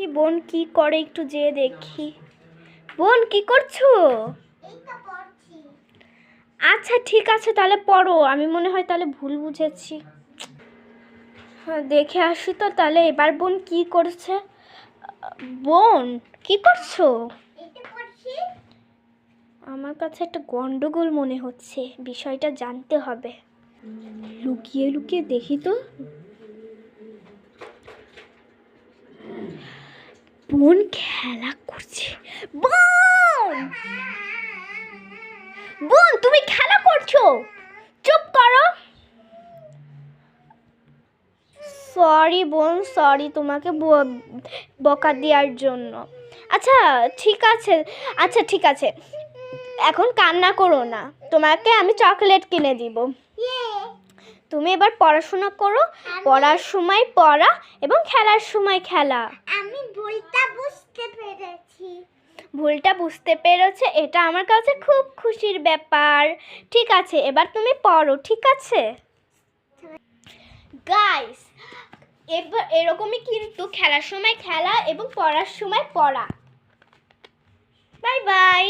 দেখি বোন কি করে, একটু যেয়ে দেখি। বোন কি করছো? আচ্ছা ঠিক আছে, তাহলে পড়ো। আমি মনে হয় তাহলে ভুল বুঝেছি। হ্যাঁ, দেখে আসি তো তাহলে এবার বোন কি করছে। বোন কি করছো? আমার কাছে একটা গন্ডগোল মনে হচ্ছে, বিষয়টা জানতে হবে। লুকিয়ে লুকিয়ে দেখি তো। বোন খেলা করছে। বোন, বোন তুমি খেলা করছো, চুপ করো। সরি বোন, সরি তোমাকে বকা দেওয়ার জন্য। আচ্ছা ঠিক আছে, আচ্ছা ঠিক আছে, এখন কান্না করো না, তোমাকে আমি চকলেট কিনে দিব। তুমি এবার পড়াশোনা করো, পড়ার সময় পড়া এবং খেলার সময় খেলা। আমি ভুলটা বুঝতে পেরেছি। ভুলটা বুঝতে পেরেছে, এটা আমার কাছে খুব খুশির ব্যাপার। ঠিক আছে, এবার তুমি পড়ো, ঠিক আছে গাইস। এবার এরকমই কিন্তু খেলার সময় খেলা এবং পড়ার সময় পড়া। Bye bye.